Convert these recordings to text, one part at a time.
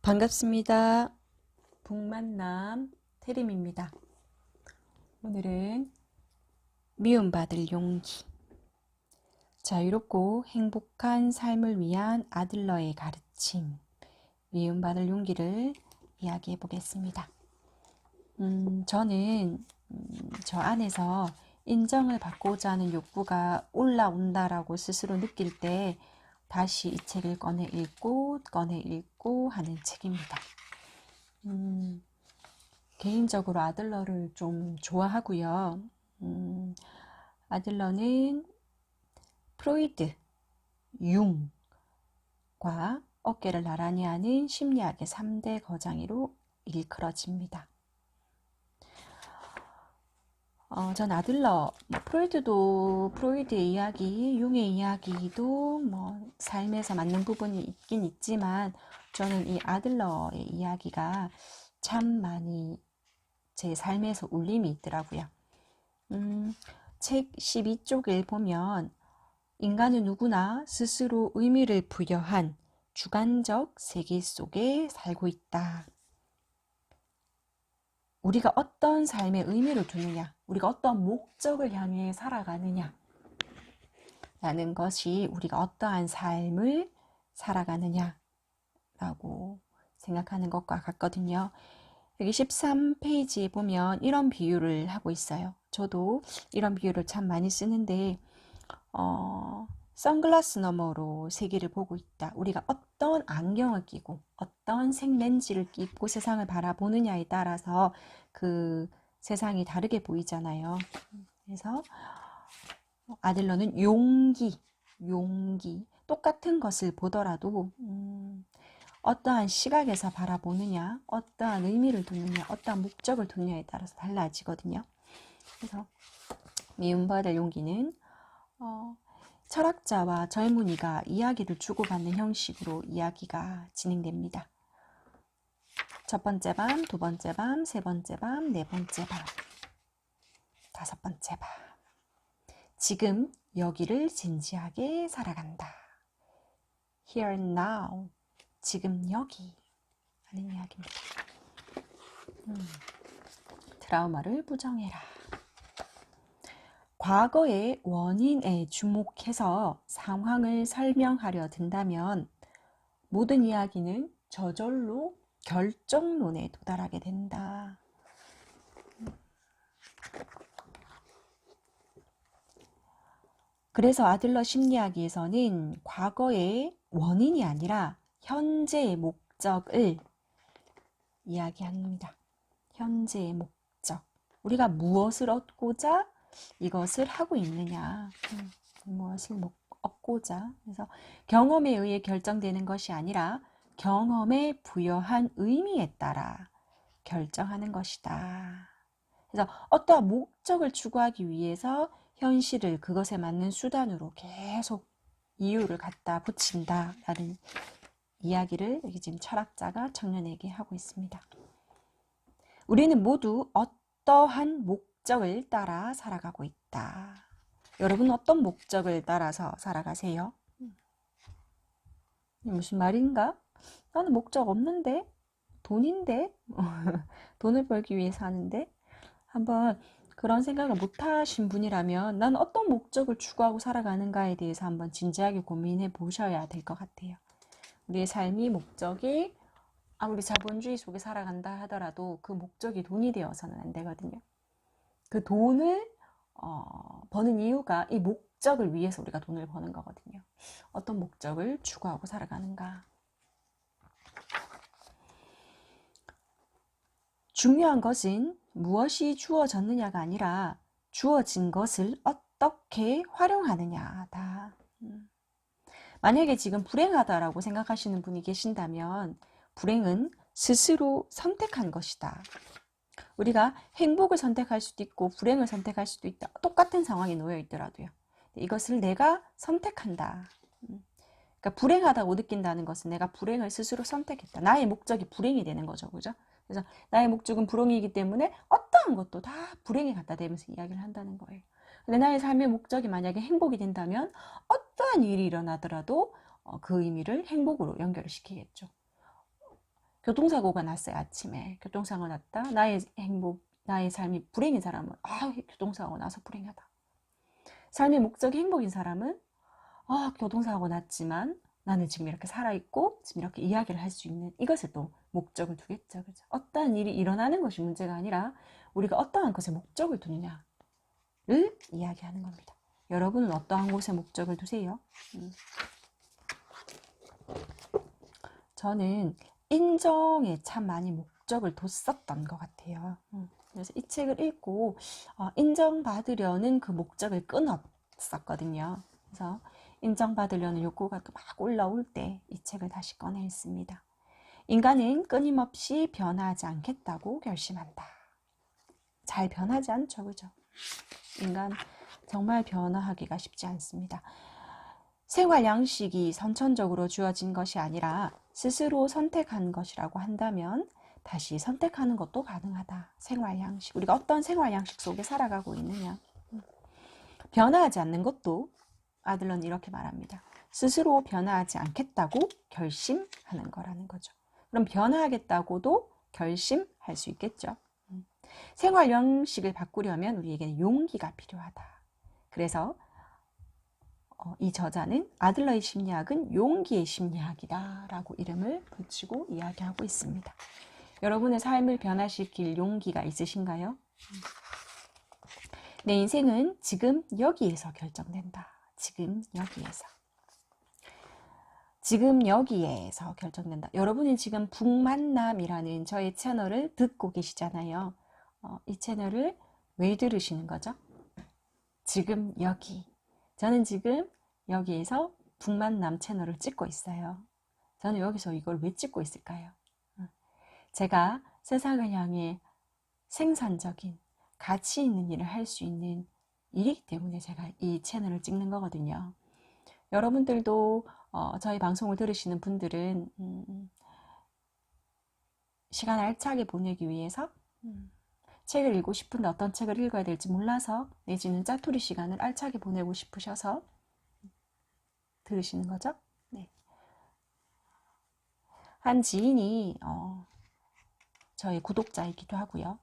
반갑습니다. 북만남 태림입니다. 오늘은 미움받을 용기, 자유롭고 행복한 삶을 위한 아들러의 가르침, 미움받을 용기를 이야기해 보겠습니다. 저는 저 안에서 인정을 받고자 하는 욕구가 올라온다라고 스스로 느낄 때 다시 이 책을 꺼내 읽고 하는 책입니다. 개인적으로 아들러를 좀 좋아하고요. 아들러는 프로이드, 융과 어깨를 나란히 하는 심리학의 3대 거장으로 일컬어집니다. 전 아들러, 프로이드도 프로이드의 이야기, 융의 이야기도 삶에서 맞는 부분이 있긴 있지만 저는 이 아들러의 이야기가 참 많이 제 삶에서 울림이 있더라고요. 책 12쪽을 보면 인간은 누구나 스스로 의미를 부여한 주관적 세계 속에 살고 있다. 우리가 어떤 삶에 의미를 두느냐, 우리가 어떤 목적을 향해 살아가느냐 라는 것이 우리가 어떠한 삶을 살아가느냐라고 생각하는 것과 같거든요. 여기 13페이지에 보면 이런 비유를 하고 있어요. 저도 이런 비유를 참 많이 쓰는데 선글라스 너머로 세계를 보고 있다. 우리가 어떤 안경을 끼고 어떤 색렌즈를 끼고 세상을 바라보느냐에 따라서 그 세상이 다르게 보이잖아요. 그래서 아들러는 용기, 똑같은 것을 보더라도 어떠한 시각에서 바라보느냐, 어떠한 의미를 두느냐, 어떠한 목적을 두느냐에 따라서 달라지거든요. 그래서 미움받을 용기는 철학자와 젊은이가 이야기를 주고받는 형식으로 이야기가 진행됩니다. 첫 번째 밤, 두 번째 밤, 세 번째 밤, 네 번째 밤, 다섯 번째 밤. 지금 여기를 진지하게 살아간다. Here and now. 지금 여기 하는 이야기입니다. 트라우마를 부정해라. 과거의 원인에 주목해서 상황을 설명하려 든다면 모든 이야기는 저절로 결정론에 도달하게 된다. 그래서 아들러 심리학에서는 과거의 원인이 아니라 현재의 목적을 이야기합니다. 현재의 목적. 우리가 무엇을 얻고자 이것을 하고 있느냐. 무엇을 얻고자. 그래서 경험에 의해 결정되는 것이 아니라 경험에 부여한 의미에 따라 결정하는 것이다. 그래서 어떠한 목적을 추구하기 위해서 현실을 그것에 맞는 수단으로 계속 이유를 갖다 붙인다라는 이야기를 여기 지금 철학자가 청년에게 하고 있습니다. 우리는 모두 어떠한 목적을 따라 살아가고 있다. 여러분 어떤 목적을 따라서 살아가세요? 무슨 말인가? 나는 목적 없는데? 돈인데? 돈을 벌기 위해서 하는데? 한번 그런 생각을 못 하신 분이라면 난 어떤 목적을 추구하고 살아가는가에 대해서 한번 진지하게 고민해 보셔야 될 것 같아요. 우리의 삶이 목적이 아무리 자본주의 속에 살아간다 하더라도 그 목적이 돈이 되어서는 안 되거든요. 그 돈을 버는 이유가 이 목적을 위해서 우리가 돈을 버는 거거든요. 어떤 목적을 추구하고 살아가는가. 중요한 것은 무엇이 주어졌느냐가 아니라 주어진 것을 어떻게 활용하느냐다. 만약에 지금 불행하다라고 생각하시는 분이 계신다면 불행은 스스로 선택한 것이다. 우리가 행복을 선택할 수도 있고 불행을 선택할 수도 있다. 똑같은 상황에 놓여 있더라도요. 이것을 내가 선택한다. 그러니까 불행하다고 느낀다는 것은 내가 불행을 스스로 선택했다. 나의 목적이 불행이 되는 거죠. 그죠? 그래서 나의 목적은 불행이기 때문에 어떠한 것도 다 불행에 갖다 대면서 이야기를 한다는 거예요. 근데 나의 삶의 목적이 만약에 행복이 된다면 어떠한 일이 일어나더라도 그 의미를 행복으로 연결을 시키겠죠. 교통사고가 났어요. 아침에 교통사고 났다. 나의 행복, 나의 삶이 불행인 사람은 교통사고 나서 불행하다. 삶의 목적이 행복인 사람은 교통사고 났지만 나는 지금 이렇게 살아있고 지금 이렇게 이야기를 할 수 있는, 이것에 또 목적을 두겠죠. 그죠? 어떠한 일이 일어나는 것이 문제가 아니라 우리가 어떠한 것에 목적을 두느냐를 이야기하는 겁니다. 여러분은 어떠한 곳에 목적을 두세요? 저는 인정에 참 많이 목적을 뒀었던 것 같아요. 그래서 이 책을 읽고 인정받으려는 그 목적을 끊었었거든요. 그래서 인정받으려는 욕구가 또 막 올라올 때 이 책을 다시 꺼내 읽습니다. 인간은 끊임없이 변하지 않겠다고 결심한다. 잘 변하지 않죠, 그죠? 인간 정말 변화하기가 쉽지 않습니다. 생활 양식이 선천적으로 주어진 것이 아니라 스스로 선택한 것이라고 한다면 다시 선택하는 것도 가능하다. 생활 양식. 우리가 어떤 생활 양식 속에 살아가고 있느냐. 변화하지 않는 것도 아들러는 이렇게 말합니다. 스스로 변화하지 않겠다고 결심하는 거라는 거죠. 그럼 변화하겠다고도 결심할 수 있겠죠. 생활 양식을 바꾸려면 우리에게는 용기가 필요하다. 그래서 이 저자는 아들러의 심리학은 용기의 심리학이다 라고 이름을 붙이고 이야기하고 있습니다. 여러분의 삶을 변화시킬 용기가 있으신가요? 내 인생은 지금 여기에서 결정된다. 지금 여기에서. 지금 여기에서 결정된다. 여러분이 지금 북만남이라는 저의 채널을 듣고 계시잖아요. 이 채널을 왜 들으시는 거죠? 지금 여기. 저는 지금 여기에서 북만남 채널을 찍고 있어요. 저는 여기서 이걸 왜 찍고 있을까요? 제가 세상을 향해 생산적인 가치 있는 일을 할 수 있는 일이기 때문에 제가 이 채널을 찍는 거거든요. 여러분들도 저희 방송을 들으시는 분들은 시간 알차게 보내기 위해서 책을 읽고 싶은데 어떤 책을 읽어야 될지 몰라서 내지는 짜투리 시간을 알차게 보내고 싶으셔서 들으시는 거죠? 네. 한 지인이 저희 구독자이기도 하고요.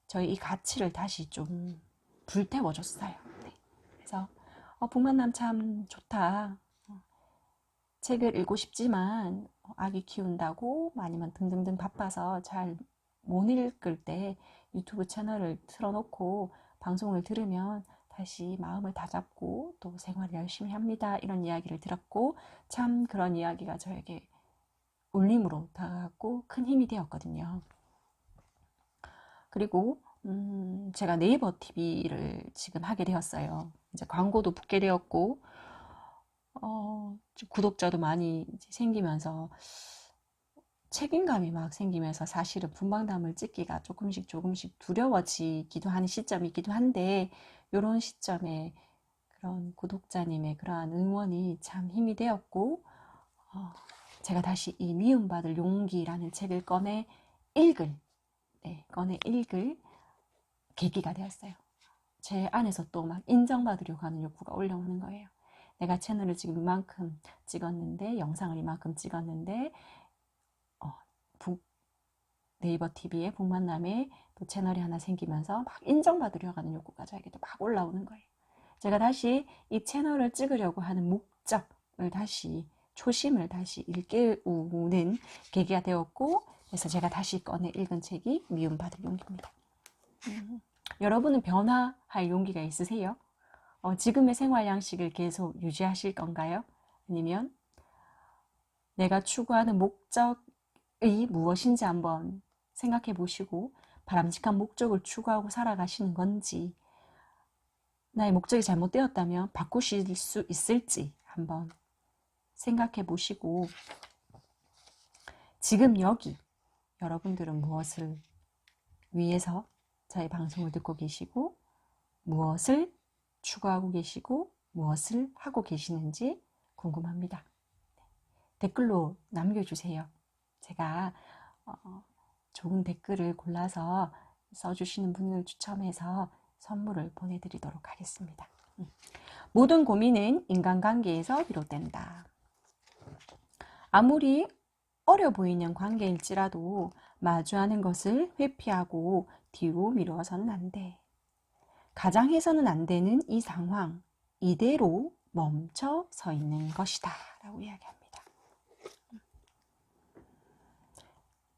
저희 이 가치를 다시 좀 불태워줬어요. 네. 그래서 북만남 참 좋다. 책을 읽고 싶지만 아기 키운다고 아니면 등등등 바빠서 잘 못 읽을 때 유튜브 채널을 틀어놓고 방송을 들으면 다시 마음을 다잡고 또 생활을 열심히 합니다. 이런 이야기를 들었고 참 그런 이야기가 저에게 울림으로 다가갔고 큰 힘이 되었거든요. 그리고 제가 네이버 TV를 지금 하게 되었어요. 이제 광고도 붙게 되었고 구독자도 많이 생기면서 책임감이 막 생기면서 사실은 분방담을 찍기가 조금씩 두려워지기도 하는 시점이기도 한데 이런 시점에 그런 구독자님의 그러한 응원이 참 힘이 되었고 제가 다시 이 미움받을 용기라는 책을 꺼내 읽을 계기가 되었어요. 제 안에서 또 막 인정받으려고 하는 욕구가 올라오는 거예요. 내가 채널을 지금 이만큼 찍었는데 영상을 이만큼 찍었는데 네이버 TV에 북만남에 또 채널이 하나 생기면서 막 인정받으려고 하는 욕구가 저에게도 막 올라오는 거예요. 제가 다시 이 채널을 찍으려고 하는 목적을 다시 초심을 다시 일깨우는 계기가 되었고 그래서 제가 다시 꺼내 읽은 책이 미움받을 용기입니다. 여러분은 변화할 용기가 있으세요? 지금의 생활 양식을 계속 유지하실 건가요? 아니면 내가 추구하는 목적이 무엇인지 한번 생각해 보시고 바람직한 목적을 추구하고 살아가시는 건지 나의 목적이 잘못되었다면 바꾸실 수 있을지 한번 생각해 보시고 지금 여기 여러분들은 무엇을 위해서 저희 방송을 듣고 계시고 무엇을 추구하고 계시고 무엇을 하고 계시는지 궁금합니다. 댓글로 남겨주세요. 제가 좋은 댓글을 골라서 써주시는 분을 추첨해서 선물을 보내드리도록 하겠습니다. 모든 고민은 인간관계에서 비롯된다. 아무리 어려 보이는 관계일지라도 마주하는 것을 회피하고 뒤로 미루어서는 안 돼. 가장 해서는 안 되는 이 상황, 이대로 멈춰 서 있는 것이다 라고 이야기합니다.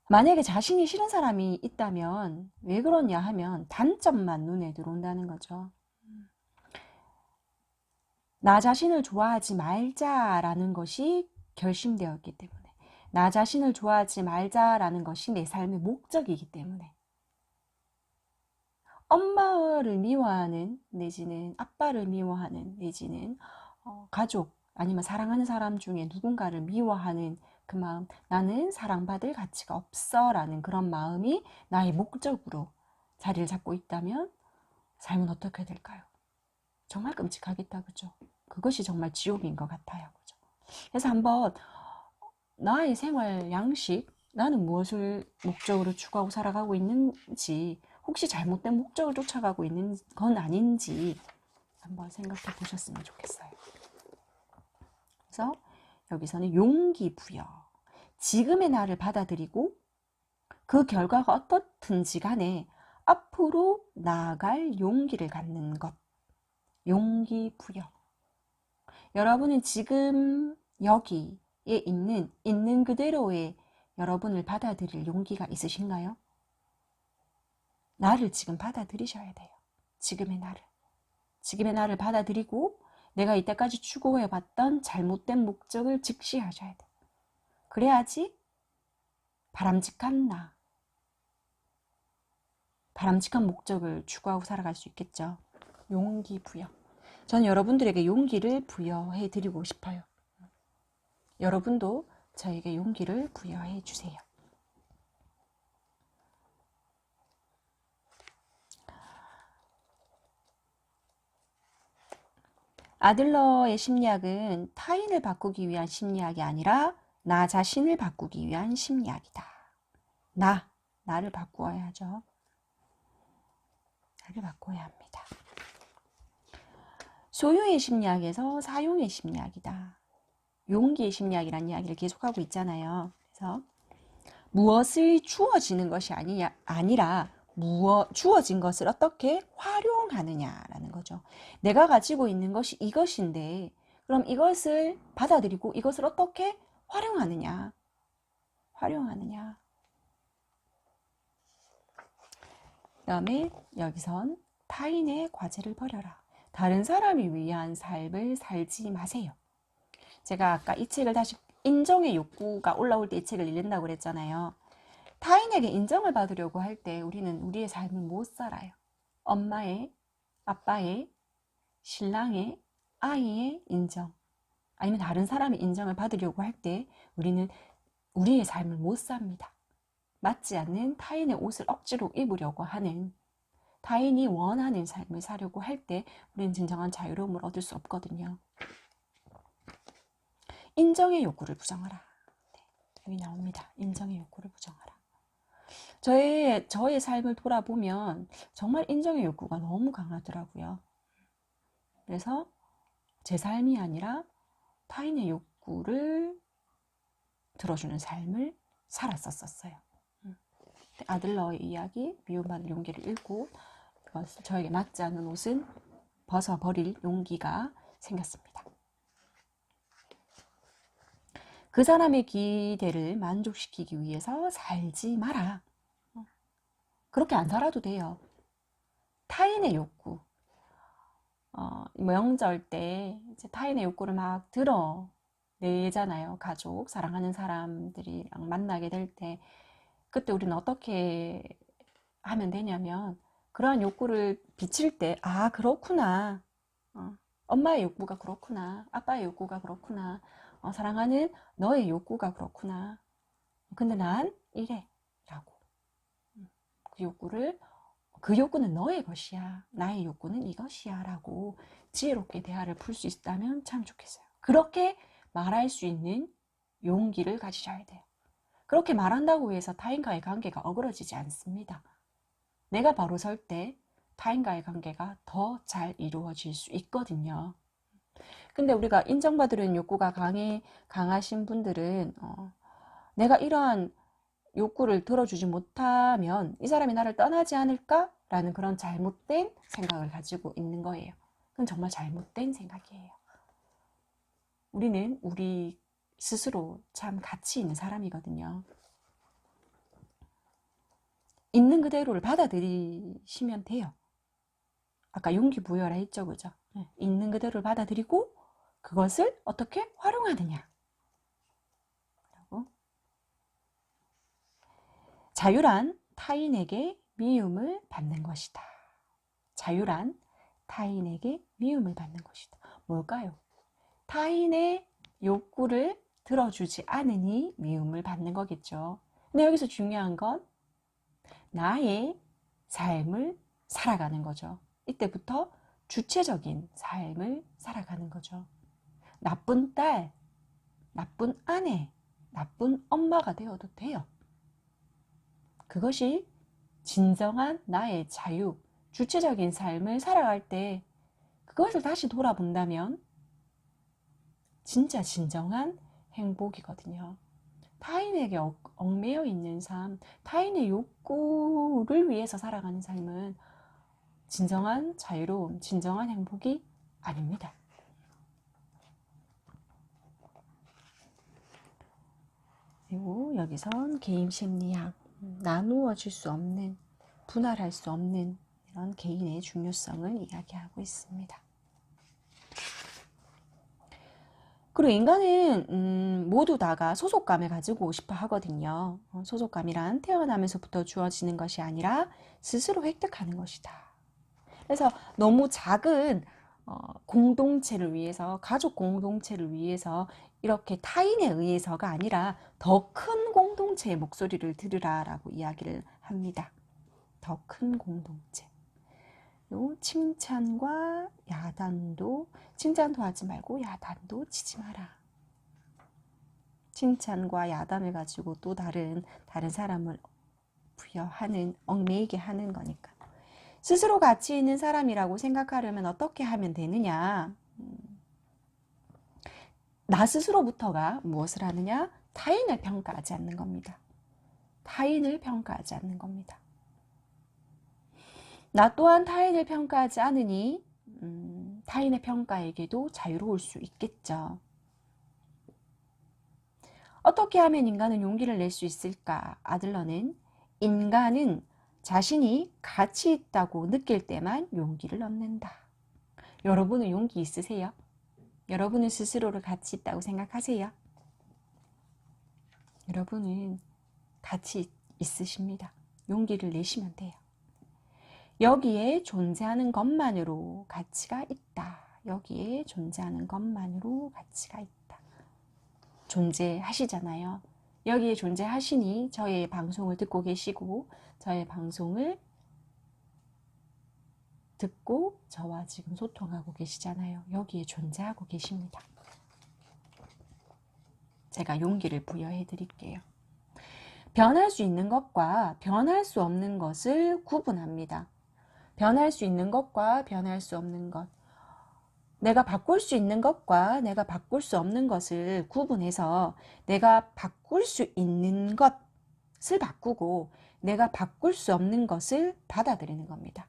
만약에 자신이 싫은 사람이 있다면 왜 그러냐 하면 단점만 눈에 들어온다는 거죠. 나 자신을 좋아하지 말자라는 것이 결심되었기 때문에, 나 자신을 좋아하지 말자라는 것이 내 삶의 목적이기 때문에, 엄마를 미워하는 내지는 아빠를 미워하는 내지는 가족 아니면 사랑하는 사람 중에 누군가를 미워하는 그 마음, 나는 사랑받을 가치가 없어 라는 그런 마음이 나의 목적으로 자리를 잡고 있다면 삶은 어떻게 될까요? 정말 끔찍하겠다, 그죠? 그것이 정말 지옥인 것 같아요, 그죠? 그래서 한번 나의 생활 양식, 나는 무엇을 목적으로 추구하고 살아가고 있는지, 혹시 잘못된 목적을 쫓아가고 있는 건 아닌지 한번 생각해 보셨으면 좋겠어요. 그래서 여기서는 용기 부여, 지금의 나를 받아들이고 그 결과가 어떻든지 간에 앞으로 나아갈 용기를 갖는 것, 용기 부여. 여러분은 지금 여기에 있는 그대로의 여러분을 받아들일 용기가 있으신가요? 나를 지금 받아들이셔야 돼요. 지금의 나를 받아들이고 내가 이때까지 추구해봤던 잘못된 목적을 직시하셔야 돼요. 그래야지 바람직한 바람직한 목적을 추구하고 살아갈 수 있겠죠. 용기 부여. 저는 여러분들에게 용기를 부여해 드리고 싶어요. 여러분도 저에게 용기를 부여해 주세요. 아들러의 심리학은 타인을 바꾸기 위한 심리학이 아니라 나 자신을 바꾸기 위한 심리학이다. 나를 바꾸어야 하죠. 나를 바꿔야 합니다. 소유의 심리학에서 사용의 심리학이다. 용기의 심리학이라는 이야기를 계속하고 있잖아요. 그래서 무엇을 주어지는 것이 아니라 주어진 것을 어떻게 활용하느냐라는 거죠. 내가 가지고 있는 것이 이것인데 그럼 이것을 받아들이고 이것을 어떻게 활용하느냐. 그 다음에 여기선 타인의 과제를 버려라. 다른 사람을 위한 삶을 살지 마세요. 제가 아까 이 책을 다시 인정의 욕구가 올라올 때 이 책을 읽는다고 그랬잖아요. 타인에게 인정을 받으려고 할 때 우리는 우리의 삶을 못 살아요. 엄마의, 아빠의, 신랑의, 아이의 인정, 아니면 다른 사람의 인정을 받으려고 할 때 우리는 우리의 삶을 못 삽니다. 맞지 않는 타인의 옷을 억지로 입으려고 하는, 타인이 원하는 삶을 사려고 할 때 우리는 진정한 자유로움을 얻을 수 없거든요. 인정의 욕구를 부정하라. 네, 여기 나옵니다. 인정의 욕구를 부정하라. 저의 삶을 돌아보면 정말 인정의 욕구가 너무 강하더라고요. 그래서 제 삶이 아니라 타인의 욕구를 들어주는 삶을 살았었어요. 아들러의 이야기, 미움받을 용기를 읽고 저에게 맞지 않는 옷은 벗어버릴 용기가 생겼습니다. 그 사람의 기대를 만족시키기 위해서 살지 마라. 그렇게 안 살아도 돼요. 타인의 욕구, 명절 때 이제 타인의 욕구를 막 드러내잖아요. 가족, 사랑하는 사람들이랑 만나게 될 때 그때 우리는 어떻게 하면 되냐면 그러한 욕구를 비칠 때 그렇구나. 엄마의 욕구가 그렇구나. 아빠의 욕구가 그렇구나. 사랑하는 너의 욕구가 그렇구나. 근데 난 이래 라고. 그 욕구는 너의 것이야. 나의 욕구는 이것이야 라고 지혜롭게 대화를 풀 수 있다면 참 좋겠어요. 그렇게 말할 수 있는 용기를 가지셔야 돼요. 그렇게 말한다고 해서 타인과의 관계가 어그러지지 않습니다. 내가 바로 설 때 타인과의 관계가 더 잘 이루어질 수 있거든요. 근데 우리가 인정받으려는 욕구가 강하신 분들은 내가 이러한 욕구를 들어주지 못하면 이 사람이 나를 떠나지 않을까라는 그런 잘못된 생각을 가지고 있는 거예요. 그건 정말 잘못된 생각이에요. 우리는 우리 스스로 참 가치 있는 사람이거든요. 있는 그대로를 받아들이시면 돼요. 아까 용기 부여라 했죠, 그죠? 있는 그대로를 받아들이고 그것을 어떻게 활용하느냐. 자유란 타인에게 미움을 받는 것이다. 자유란 타인에게 미움을 받는 것이다. 뭘까요? 타인의 욕구를 들어주지 않으니 미움을 받는 거겠죠. 근데 여기서 중요한 건 나의 삶을 살아가는 거죠. 이때부터 주체적인 삶을 살아가는 거죠. 나쁜 딸, 나쁜 아내, 나쁜 엄마가 되어도 돼요. 그것이 진정한 나의 자유, 주체적인 삶을 살아갈 때 그것을 다시 돌아본다면 진짜 진정한 행복이거든요. 타인에게 얽매여 있는 삶, 타인의 욕구를 위해서 살아가는 삶은 진정한 자유로움, 진정한 행복이 아닙니다. 그리고 여기선 개인 심리학, 나누어질 수 없는, 분할할 수 없는 이런 개인의 중요성을 이야기하고 있습니다. 그리고 인간은 모두 다가 소속감을 가지고 싶어 하거든요. 소속감이란 태어나면서부터 주어지는 것이 아니라 스스로 획득하는 것이다. 그래서 너무 작은 공동체를 위해서, 가족 공동체를 위해서 이렇게 타인에 의해서가 아니라 더 큰 공동체의 목소리를 들으라라고 이야기를 합니다. 더 큰 공동체. 칭찬과 야단도, 칭찬도 하지 말고 야단도 치지 마라. 칭찬과 야단을 가지고 또 다른 사람을 부여하는, 얽매이게 하는 거니까. 스스로 가치 있는 사람이라고 생각하려면 어떻게 하면 되느냐? 나 스스로부터가 무엇을 하느냐? 타인을 평가하지 않는 겁니다. 타인을 평가하지 않는 겁니다. 나 또한 타인을 평가하지 않으니 타인의 평가에게도 자유로울 수 있겠죠. 어떻게 하면 인간은 용기를 낼 수 있을까? 아들러는 인간은 자신이 가치 있다고 느낄 때만 용기를 얻는다. 여러분은 용기 있으세요? 여러분은 스스로를 가치 있다고 생각하세요? 여러분은 가치 있으십니다. 용기를 내시면 돼요. 여기에 존재하는 것만으로 가치가 있다. 여기에 존재하는 것만으로 가치가 있다. 존재하시잖아요. 여기에 존재하시니 저의 방송을 듣고 계시고 저의 방송을 듣고 저와 지금 소통하고 계시잖아요. 여기에 존재하고 계십니다. 제가 용기를 부여해 드릴게요. 변할 수 있는 것과 변할 수 없는 것을 구분합니다. 변할 수 있는 것과 변할 수 없는 것. 내가 바꿀 수 있는 것과 내가 바꿀 수 없는 것을 구분해서 내가 바꿀 수 있는 것을 바꾸고 내가 바꿀 수 없는 것을 받아들이는 겁니다.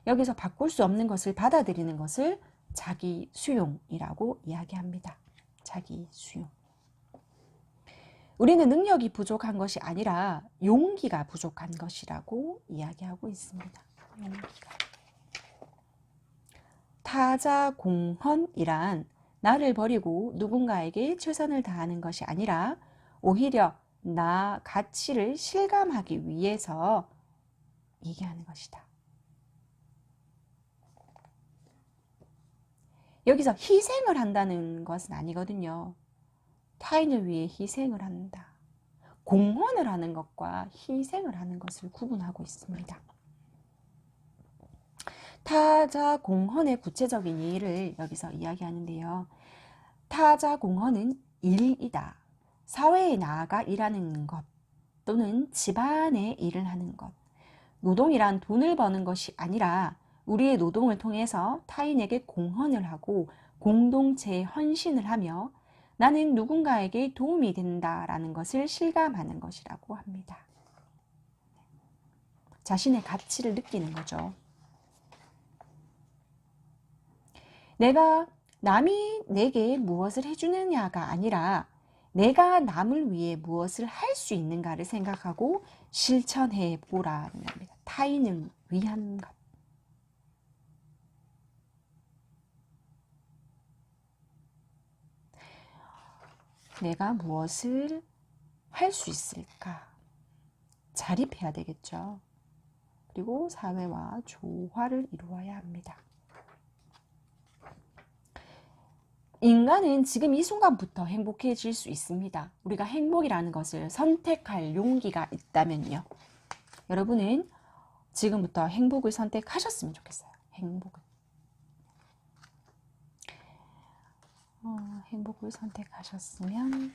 여기서 바꿀 수 없는 것을 받아들이는 것을 자기 수용이라고 이야기합니다. 자기 수용. 우리는 능력이 부족한 것이 아니라 용기가 부족한 것이라고 이야기하고 있습니다. 용기가. 타자공헌이란 나를 버리고 누군가에게 최선을 다하는 것이 아니라 오히려 나 가치를 실감하기 위해서 얘기하는 것이다. 여기서 희생을 한다는 것은 아니거든요. 타인을 위해 희생을 한다. 공헌을 하는 것과 희생을 하는 것을 구분하고 있습니다. 타자 공헌의 구체적인 예를 여기서 이야기하는데요. 타자 공헌은 일이다. 사회에 나아가 일하는 것 또는 집안에 일을 하는 것. 노동이란 돈을 버는 것이 아니라 우리의 노동을 통해서 타인에게 공헌을 하고 공동체에 헌신을 하며 나는 누군가에게 도움이 된다라는 것을 실감하는 것이라고 합니다. 자신의 가치를 느끼는 거죠. 내가 남이 내게 무엇을 해주느냐가 아니라 내가 남을 위해 무엇을 할 수 있는가를 생각하고 실천해 보라는 겁니다. 타인을 위한 것. 내가 무엇을 할 수 있을까? 자립해야 되겠죠. 그리고 사회와 조화를 이루어야 합니다. 인간은 지금 이 순간부터 행복해질 수 있습니다. 우리가 행복이라는 것을 선택할 용기가 있다면요. 여러분은 지금부터 행복을 선택하셨으면 좋겠어요. 행복을 선택하셨으면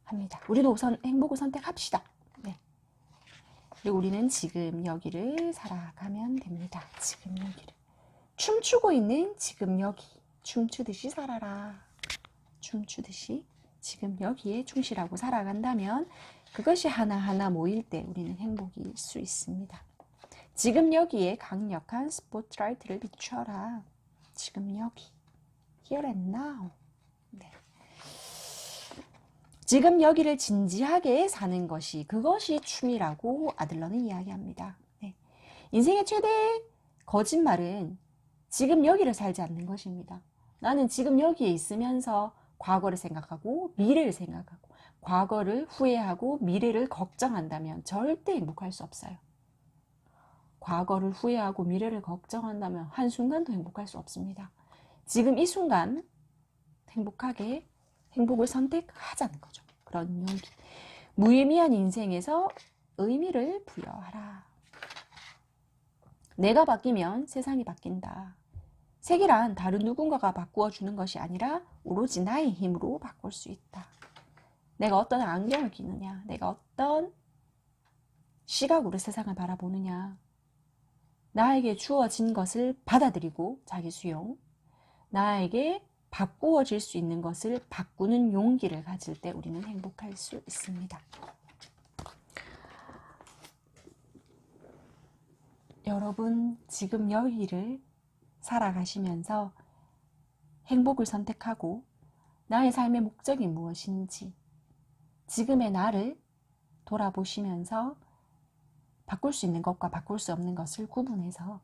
합니다. 우리도 우선 행복을 선택합시다. 네. 그리고 우리는 지금 여기를 살아가면 됩니다. 지금 여기를. 춤추고 있는 지금 여기. 춤추듯이 살아라. 춤추듯이 지금 여기에 충실하고 살아간다면 그것이 하나하나 모일 때 우리는 행복일 수 있습니다. 지금 여기에 강력한 스포트라이트를 비춰라. 지금 여기. Here and now. 네. 지금 여기를 진지하게 사는 것이 그것이 춤이라고 아들러는 이야기합니다. 네. 인생의 최대 거짓말은 지금 여기를 살지 않는 것입니다. 나는 지금 여기에 있으면서 과거를 생각하고 미래를 생각하고 과거를 후회하고 미래를 걱정한다면 절대 행복할 수 없어요. 과거를 후회하고 미래를 걱정한다면 한순간도 행복할 수 없습니다. 지금 이 순간 행복을 선택하자는 거죠. 그런 용기. 무의미한 인생에서 의미를 부여하라. 내가 바뀌면 세상이 바뀐다. 세계란 다른 누군가가 바꾸어주는 것이 아니라 오로지 나의 힘으로 바꿀 수 있다. 내가 어떤 안경을 끼느냐, 내가 어떤 시각으로 세상을 바라보느냐, 나에게 주어진 것을 받아들이고 자기 수용, 나에게 바꾸어질 수 있는 것을 바꾸는 용기를 가질 때 우리는 행복할 수 있습니다. 여러분 지금 여기를 살아가시면서 행복을 선택하고 나의 삶의 목적이 무엇인지 지금의 나를 돌아보시면서 바꿀 수 있는 것과 바꿀 수 없는 것을 구분해서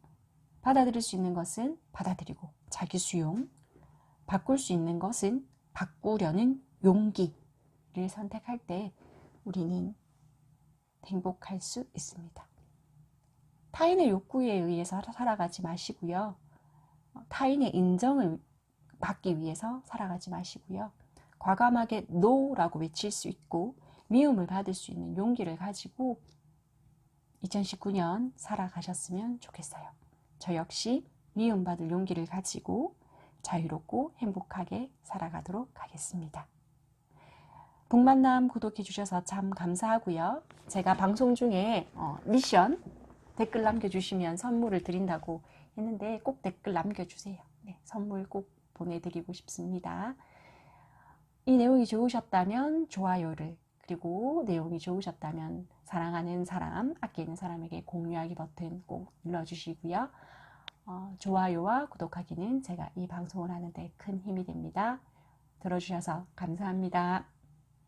받아들일 수 있는 것은 받아들이고 자기 수용, 바꿀 수 있는 것은 바꾸려는 용기를 선택할 때 우리는 행복할 수 있습니다. 타인의 욕구에 의해서 살아가지 마시고요. 타인의 인정을 받기 위해서 살아가지 마시고요. 과감하게 NO라고 외칠 수 있고 미움을 받을 수 있는 용기를 가지고 2019년 살아가셨으면 좋겠어요. 저 역시 미움받을 용기를 가지고 자유롭고 행복하게 살아가도록 하겠습니다. 복만남 구독해 주셔서 참 감사하고요. 제가 방송 중에 미션 댓글 남겨주시면 선물을 드린다고 했는데 꼭 댓글 남겨주세요. 네, 선물 꼭 보내드리고 싶습니다. 이 내용이 좋으셨다면 좋아요를, 그리고 내용이 좋으셨다면 사랑하는 사람, 아끼는 사람에게 공유하기 버튼 꼭 눌러주시고요. 좋아요와 구독하기는 제가 이 방송을 하는데 큰 힘이 됩니다. 들어주셔서 감사합니다.